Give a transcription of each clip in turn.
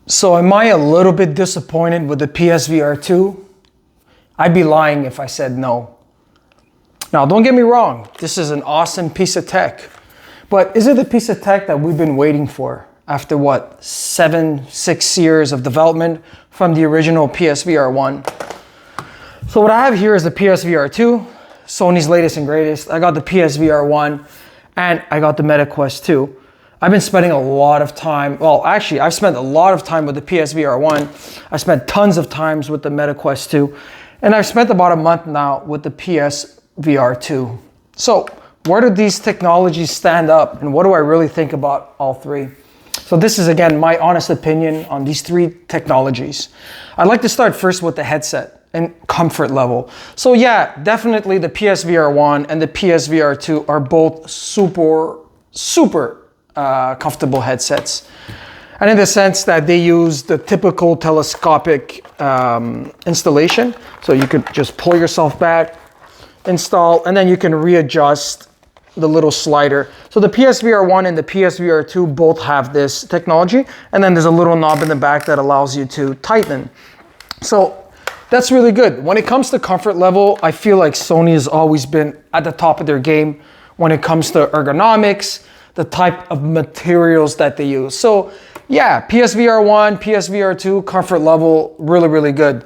So am I a little bit disappointed with the PSVR 2? I'd be lying if I said no. Now, don't get me wrong. This is an awesome piece of tech. But is it the piece of tech that we've been waiting for after what, 6 years of development from the original PSVR 1? So what I have here is the PSVR 2, Sony's latest and greatest. I got the PSVR 1 and I got the MetaQuest 2. I've been spending a lot of time, well, actually, I've spent a lot of time with the PSVR 1. I spent tons of times with the MetaQuest 2. And I've spent about a month now with the PSVR 2. So where do these technologies stand up? And what do I really think about all three? So this is, again, my honest opinion on these three technologies. I'd like to start first with the headset and comfort level. So yeah, definitely the PSVR 1 and the PSVR 2 are both super comfortable headsets. And in the sense that they use the typical telescopic installation. So you could just pull yourself back, install, and then you can readjust the little slider. So the PSVR 1 and the PSVR 2 both have this technology. And then there's a little knob in the back that allows you to tighten. So that's really good. When it comes to comfort level, I feel like Sony has always been at the top of their game when it comes to ergonomics, the type of materials that they use. So yeah, PSVR 1, PSVR 2, comfort level, really good.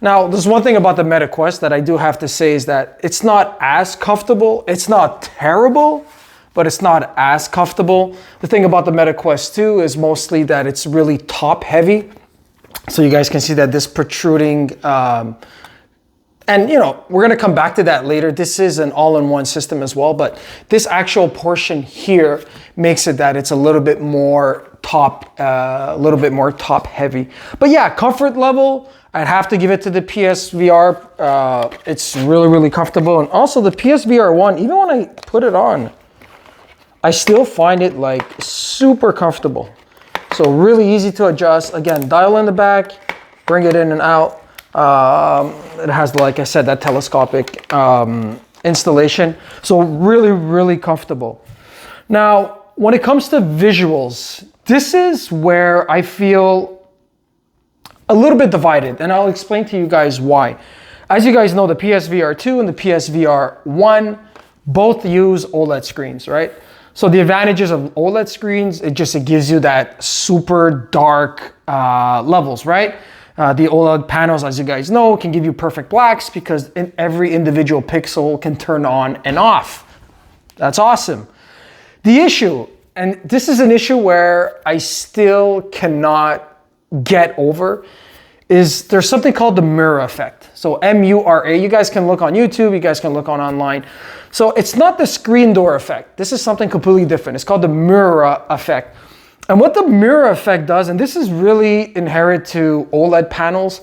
Now, there's one thing about the MetaQuest that I do have to say is that it's not as comfortable. It's not terrible, but it's not as comfortable. The thing about the MetaQuest 2 is mostly that it's really top heavy. So you guys can see that this protruding, and you know, we're gonna come back to that later. This is an all-in-one system as well, but this actual portion here makes it that it's a little bit more top heavy. But yeah, comfort level, I'd have to give it to the PSVR. It's really comfortable. And also the PSVR 1, even when I put it on, I still find it like super comfortable. So really easy to adjust. Again, dial in the back, bring it in and out. It has, like I said, that telescopic installation. So really comfortable. Now, when it comes to visuals, this is where I feel a little bit divided, and I'll explain to you guys why. As you guys know, the PSVR 2 and the PSVR 1 both use OLED screens, right? So the advantages of OLED screens, it gives you that super dark levels, right? The OLED panels, as you guys know, can give you perfect blacks because every individual pixel can turn on and off. That's awesome. The issue, and this is an issue where I still cannot get over, is there's something called the mirror effect. So M-U-R-A, you guys can look on YouTube, you guys can look on online. So it's not the screen door effect. This is something completely different. It's called the mirror effect. And what the mirror effect does, and this is really inherent to OLED panels,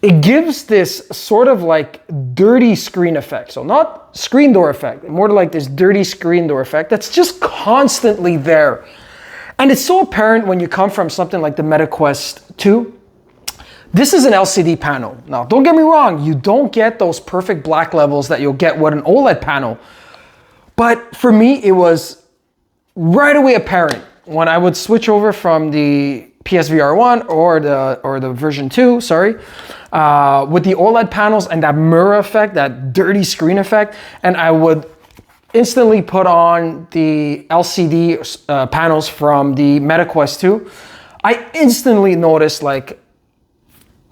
it gives this sort of like dirty screen effect. So not screen door effect, more like this dirty screen door effect that's just constantly there. And it's so apparent when you come from something like the MetaQuest 2. This is an LCD panel. Now, don't get me wrong, you don't get those perfect black levels that you'll get with an OLED panel. But for me, it was right away apparent when I would switch over from the PSVR 1 or the version 2, sorry, with the OLED panels and that mirror effect, that dirty screen effect, and I would instantly put on the LCD panels from the MetaQuest 2, I instantly noticed like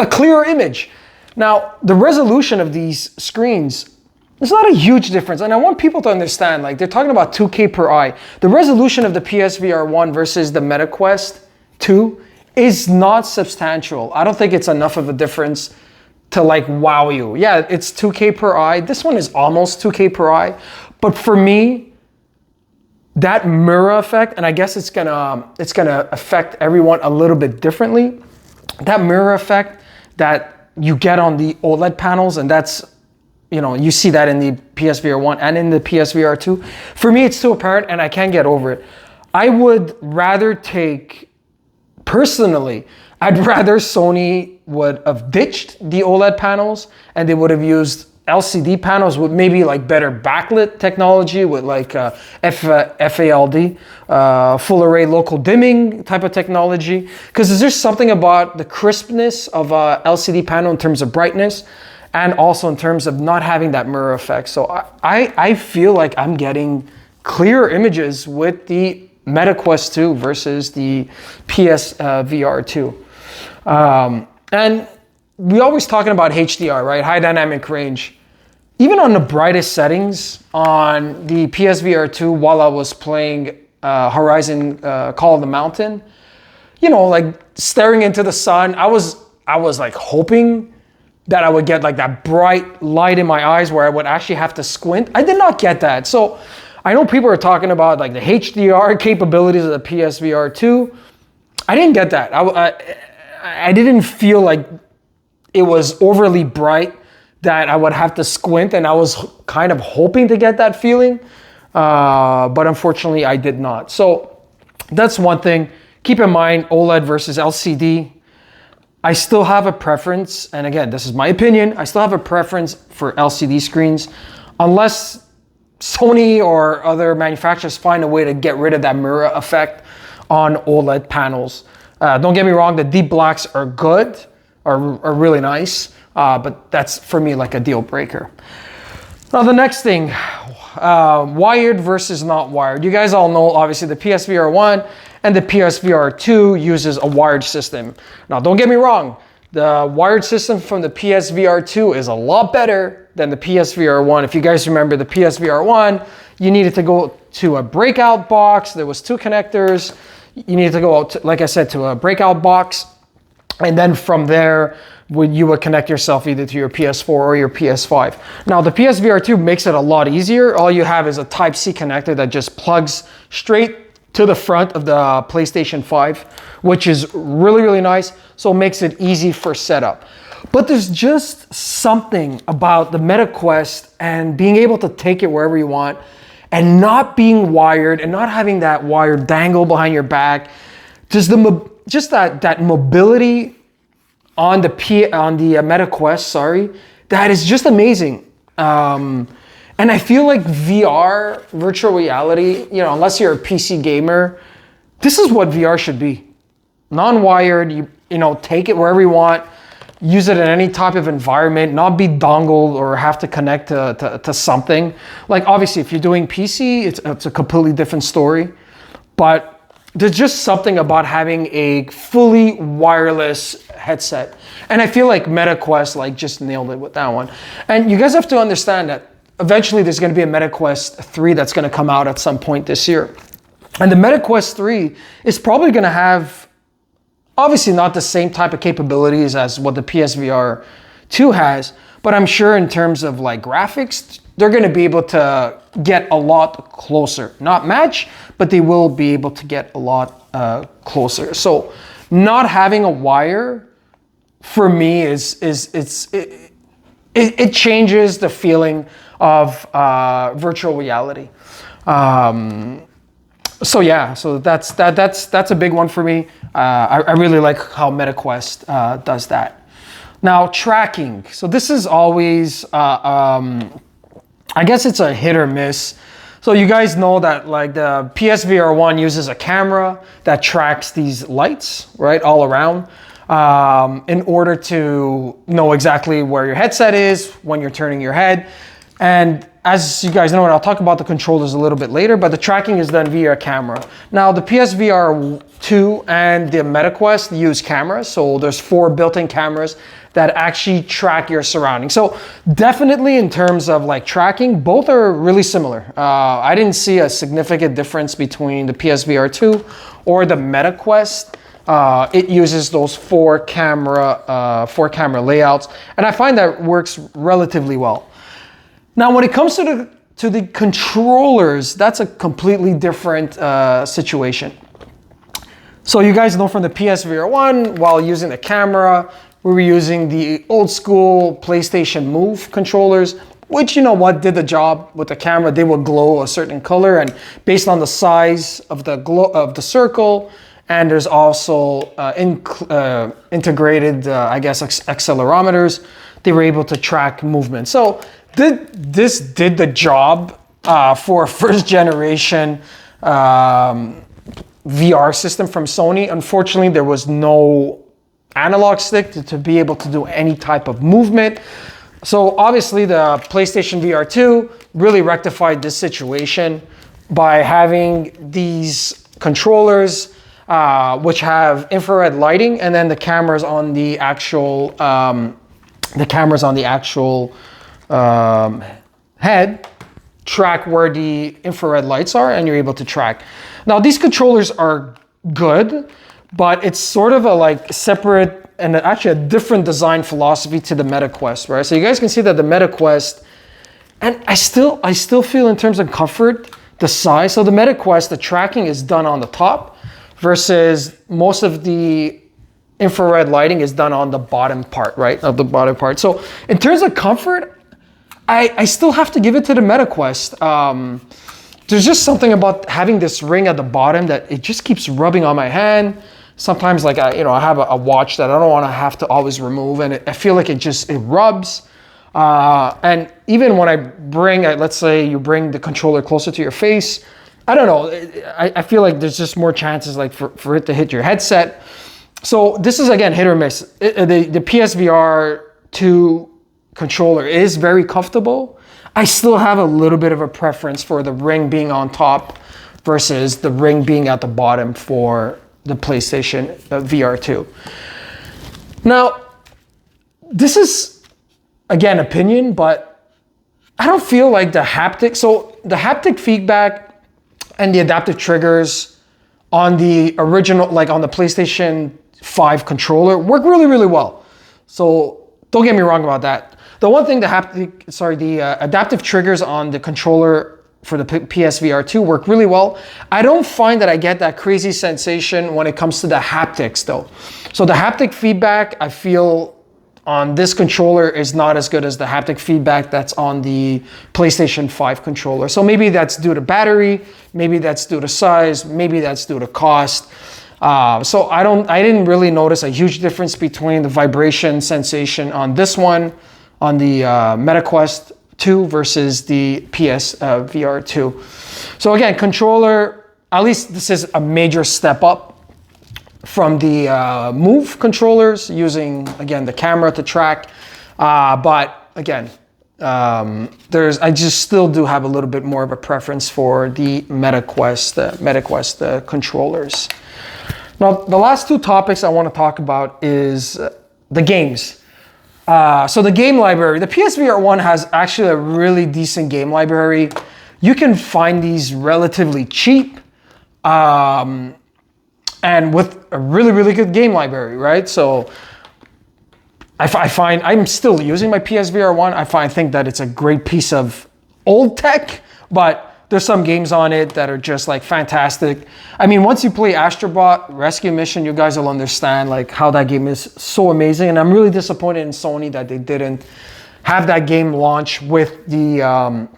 a clearer image. Now, the resolution of these screens, there's not a huge difference. And I want people to understand, like they're talking about 2K per eye. The resolution of the PSVR 1 versus the MetaQuest 2 is not substantial. I don't think it's enough of a difference to like wow you. Yeah, it's 2K per eye. This one is almost 2K per eye. But for me, that mirror effect, and I guess it's gonna affect everyone a little bit differently. That mirror effect that you get on the OLED panels, and that's, you know, you see that in the PSVR 1 and in the PSVR 2. For me, it's too apparent and I can't get over it. I would rather personally, I'd rather Sony would have ditched the OLED panels and they would have used LCD panels with maybe like better backlit technology with like FALD, full array local dimming type of technology. Because there's just something about the crispness of a LCD panel in terms of brightness and also in terms of not having that mirror effect. So I feel like I'm getting clearer images with the Meta Quest 2 versus the PSVR 2. And we always talking about HDR, right? High dynamic range. Even on the brightest settings on the PSVR 2 while I was playing Horizon Call of the Mountain, you know, like staring into the sun, I was like hoping that I would get like that bright light in my eyes where I would actually have to squint. I did not get that. So I know people are talking about like the HDR capabilities of the PSVR 2. I didn't get that. I didn't feel like it was overly bright that I would have to squint, and I was kind of hoping to get that feeling, but unfortunately I did not. So that's one thing. Keep in mind OLED versus LCD. I still have a preference, and again, this is my opinion, I still have a preference for LCD screens, unless Sony or other manufacturers find a way to get rid of that mirror effect on OLED panels. Don't get me wrong, the deep blacks are good, are really nice, but that's for me like a deal breaker. Now the next thing, wired versus not wired. You guys all know obviously the PSVR 1 and the PSVR 2 uses a wired system. Now don't get me wrong, the wired system from the PSVR 2 is a lot better than the PSVR 1. If you guys remember the PSVR 1, you needed to go to a breakout box. There was 2 connectors. You needed to go out, to, like I said, to a breakout box. And then from there, you would connect yourself either to your PS4 or your PS5. Now the PSVR 2 makes it a lot easier. All you have is a Type-C connector that just plugs straight to the front of the PlayStation 5, which is really, really nice. So it makes it easy for setup. But there's just something about the Meta Quest and being able to take it wherever you want and not being wired and not having that wire dangle behind your back. Just that mobility on the Meta Quest, that is just amazing. And I feel like VR, virtual reality, you know, unless you're a PC gamer, this is what VR should be. Non-wired, you know, take it wherever you want, use it in any type of environment, not be dongled or have to connect to something. Like obviously if you're doing PC, it's a completely different story, but there's just something about having a fully wireless headset. And I feel like Meta Quest like just nailed it with that one. And you guys have to understand that eventually there's going to be a Meta Quest 3 that's going to come out at some point this year. And the Meta Quest 3 is probably going to have, obviously not the same type of capabilities as what the PSVR 2 has, but I'm sure in terms of like graphics, they're going to be able to get a lot closer. Not match, but they will be able to get a lot closer. So not having a wire for me it changes the feeling of virtual reality. So yeah, so that's a big one for me. I really like how Meta Quest does that. Now tracking. So this is always, I guess it's a hit or miss. So you guys know that like the PSVR 1 uses a camera that tracks these lights, right, all around, in order to know exactly where your headset is when you're turning your head. And as you guys know, and I'll talk about the controllers a little bit later, but the tracking is done via camera. Now the PSVR 2 and the Meta Quest use cameras. So there's 4 built-in cameras that actually track your surroundings. So definitely in terms of like tracking, both are really similar. I didn't see a significant difference between the PSVR 2 or the Meta Quest. It uses those 4 camera layouts, and I find that works relatively well. Now, when it comes to the controllers, that's a completely different situation. So you guys know from the PSVR 1, while using the camera, we were using the old school PlayStation Move controllers, which, you know what, did the job with the camera. They would glow a certain color, and based on the size of the circle, and there's also integrated, I guess, accelerometers, they were able to track movement. So this did the job for a first generation VR system from Sony. Unfortunately, there was no analog stick to be able to do any type of movement. So obviously the PlayStation VR 2 really rectified this situation by having these controllers which have infrared lighting, and then the cameras on the actual head track where the infrared lights are, and you're able to track. Now these controllers are good, but it's sort of a like separate and actually a different design philosophy to the MetaQuest, right? So you guys can see that the MetaQuest, and I still feel in terms of comfort, the size. So the MetaQuest, the tracking is done on the top versus most of the infrared lighting is done on the bottom part, right? Of the bottom part. So in terms of comfort, I still have to give it to the MetaQuest. There's just something about having this ring at the bottom that it just keeps rubbing on my hand. Sometimes like I have a watch that I don't want to have to always remove, and I feel like it rubs. And even when I bring, let's say you bring the controller closer to your face, I don't know, I feel like there's just more chances like for it to hit your headset. So this is again hit or miss. The PSVR 2 controller is very comfortable. I still have a little bit of a preference for the ring being on top versus the ring being at the bottom for the PlayStation VR 2. Now, this is, again, opinion, but I don't feel like the haptic, so the haptic feedback and the adaptive triggers on the original, like on the PlayStation 5 controller work really, really well. So don't get me wrong about that. The one thing, the adaptive triggers on the controller for the PSVR 2 work really well. I don't find that I get that crazy sensation when it comes to the haptics though. So the haptic feedback I feel on this controller is not as good as the haptic feedback that's on the PlayStation 5 controller. So maybe that's due to battery, maybe that's due to size, maybe that's due to cost. So I didn't really notice a huge difference between the vibration sensation on this one, on the MetaQuest 2 versus the PSVR 2. So again, controller, at least this is a major step up from the Move controllers using, again, the camera to track. But again, I just still do have a little bit more of a preference for the MetaQuest controllers. Now, the last two topics I want to talk about is the games. So the game library, the PSVR 1 has actually a really decent game library. You can find these relatively cheap and with a really, really good game library, right? So I find, I'm still using my PSVR 1. I think that it's a great piece of old tech, but there's some games on it that are just like fantastic. I mean, once you play Astrobot Rescue Mission, you guys will understand like how that game is so amazing. And I'm really disappointed in Sony that they didn't have that game launch with the,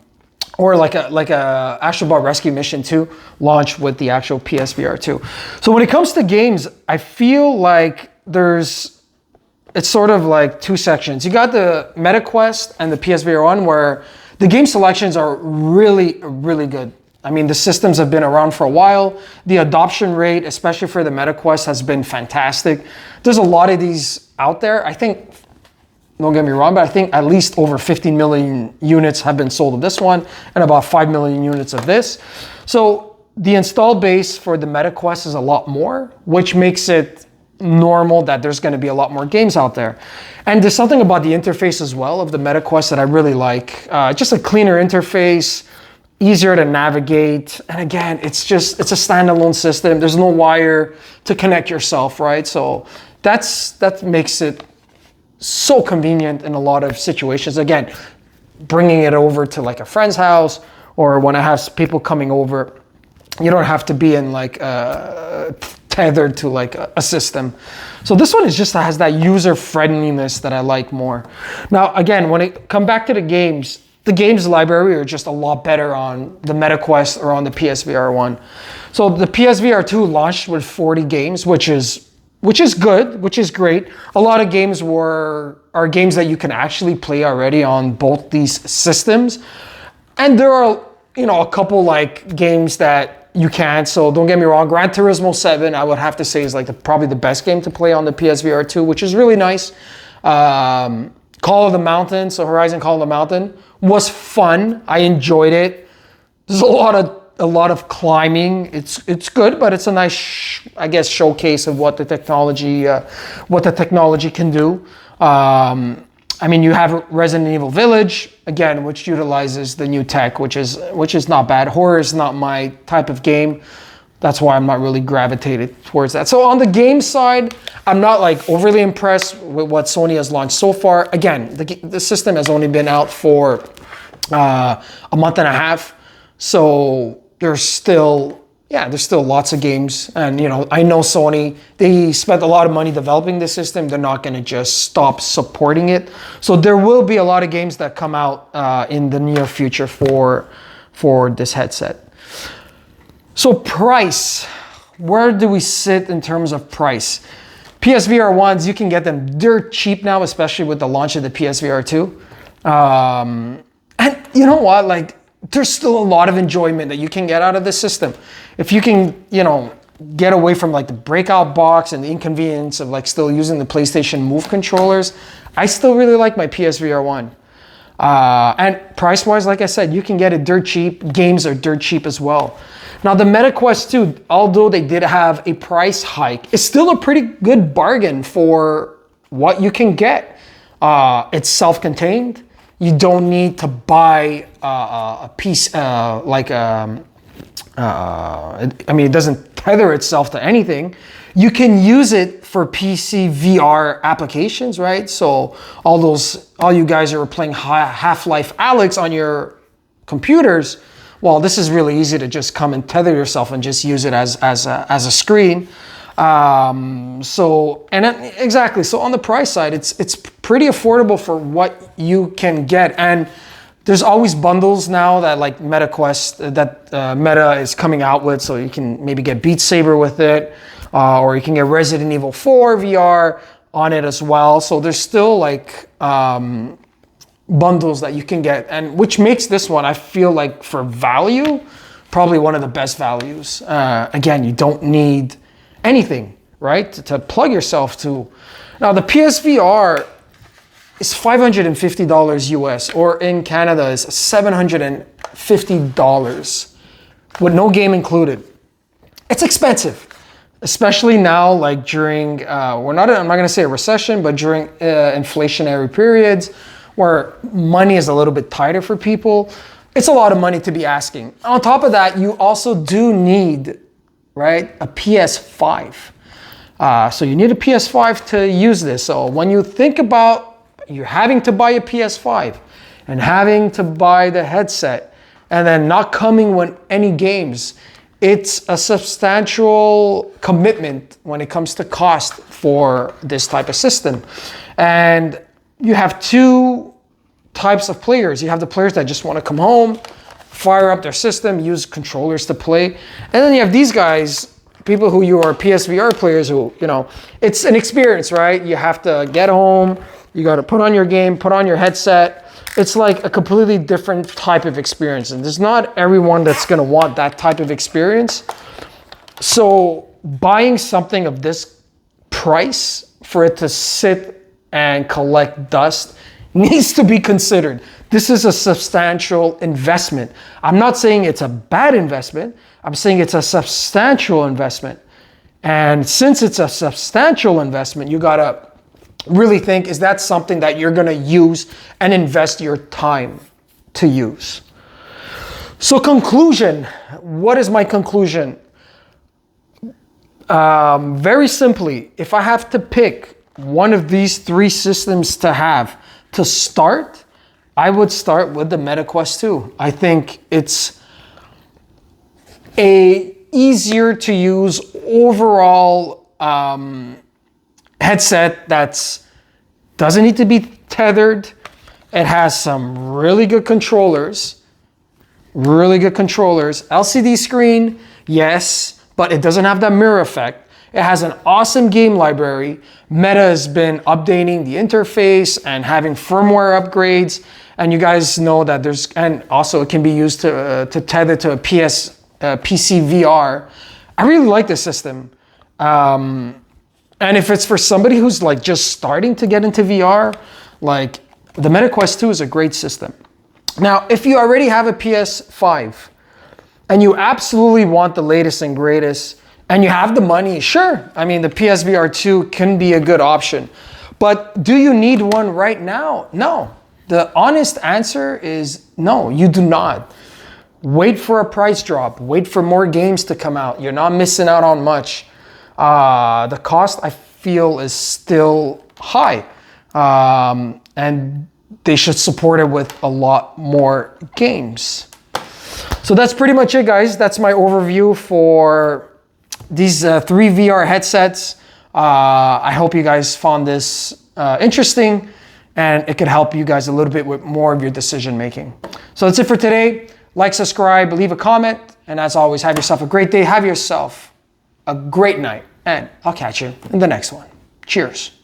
or like a Astrobot Rescue Mission 2 launch with the actual PSVR 2. So when it comes to games, I feel like it's sort of like two sections. You got the MetaQuest and the PSVR 1 where the game selections are really, really good. I mean, the systems have been around for a while. The adoption rate, especially for the MetaQuest, has been fantastic. There's a lot of these out there. I think, don't get me wrong, but I think at least over 15 million units have been sold of this one and about 5 million units of this. So the install base for the MetaQuest is a lot more, which makes it normal that there's going to be a lot more games out there. And there's something about the interface as well of the MetaQuest that I really like. Just a cleaner interface, easier to navigate. And again, it's a standalone system. There's no wire to connect yourself, right? So that makes it so convenient in a lot of situations. Again, bringing it over to like a friend's house or when I have people coming over, you don't have to be in like tethered to like a system. So this one has that user friendliness that I like more. Now, again, when it come back to the games library are just a lot better on the MetaQuest or on the PSVR 1. So the PSVR 2 launched with 40 games, which is which is good, which is great. A lot of games are games that you can actually play already on both these systems. And there are, a couple like games that you can't. So don't get me wrong, Gran Turismo 7, I would have to say is like probably the best game to play on the PSVR 2, which is really nice. Call of the Mountain, so Horizon Call of the Mountain was fun. I enjoyed it. There's a lot of climbing. It's good, but it's a nice, showcase of what the technology can do. You have Resident Evil Village again, which utilizes the new tech, which is not bad. Horror is not my type of game. That's why I'm not really gravitated towards that. So on the game side, I'm not like overly impressed with what Sony has launched so far. Again, the system has only been out for a month and a half. So there's still lots of games. And, I know Sony, they spent a lot of money developing the system. They're not going to just stop supporting it. So there will be a lot of games that come out in the near future for this headset. So price, where do we sit in terms of price? PSVR 1s, you can get them dirt cheap now, especially with the launch of the PSVR 2. And you know what, like there's still a lot of enjoyment that you can get out of this system. If you can, get away from like the breakout box and the inconvenience of like still using the PlayStation Move controllers, I still really like my PSVR 1. And price-wise, like I said, you can get it dirt cheap. Games are dirt cheap as well. Now the Meta Quest 2, although they did have a price hike, is still a pretty good bargain for what you can get. It's self-contained. You don't need to buy a piece it doesn't tether itself to anything. You can use it for PC VR applications, right? So all you guys who are playing Half-Life Alyx on your computers, well, this is really easy to just come and tether yourself and just use it as a screen. So on the price side, it's pretty affordable for what you can get. And there's always bundles now that like Meta Quest, that Meta is coming out with. So you can maybe get Beat Saber with it, or you can get Resident Evil 4 VR on it as well. So there's still like bundles that you can get, and which makes this one, I feel like for value, probably one of the best values. Again, you don't need anything, right, to plug yourself to. Now the PSVR is $550 US, or in Canada is $750 with no game included. It's expensive, especially now, like during I'm not going to say a recession, but during inflationary periods where money is a little bit tighter for people. It's a lot of money to be asking. On top of that, you also do need, right, a PS5. So you need a PS5 to use this. So when you think about you having to buy a PS5 and having to buy the headset and then not coming with any games, it's a substantial commitment when it comes to cost for this type of system. And you have two types of players. You have the players that just want to come home, fire up their system, use controllers to play. And then you have these guys, people who you are PSVR players who, it's an experience, right? You have to get home, you got to put on your game, put on your headset. It's like a completely different type of experience. And there's not everyone that's going to want that type of experience. So buying something of this price for it to sit and collect dust needs to be considered. This is a substantial investment. I'm not saying it's a bad investment. I'm saying it's a substantial investment. And since it's a substantial investment, you got to really think, is that something that you're going to use and invest your time to use? So conclusion, what is my conclusion? Very simply, if I have to pick one of these three systems to have to start, I would start with the Meta Quest 2. I think it's a easier to use overall headset that doesn't need to be tethered. It has some really good controllers. LCD screen, yes, but it doesn't have that mirror effect. It has an awesome game library. Meta has been updating the interface and having firmware upgrades. And you guys know that and also it can be used to tether to a PC VR. I really like this system. And if it's for somebody who's like just starting to get into VR, like the Meta Quest 2 is a great system. Now, if you already have a PS5 and you absolutely want the latest and greatest and you have the money, sure. I mean, the PSVR 2 can be a good option. But do you need one right now? No. The honest answer is no, you do not. Wait for a price drop. Wait for more games to come out. You're not missing out on much. The cost, I feel, is still high. And they should support it with a lot more games. So that's pretty much it, guys. That's my overview for these 3 VR headsets. I hope you guys found this interesting and it could help you guys a little bit with more of your decision making. So that's it for today. Like, subscribe, leave a comment. And as always, have yourself a great day. Have yourself a great night. And I'll catch you in the next one. Cheers.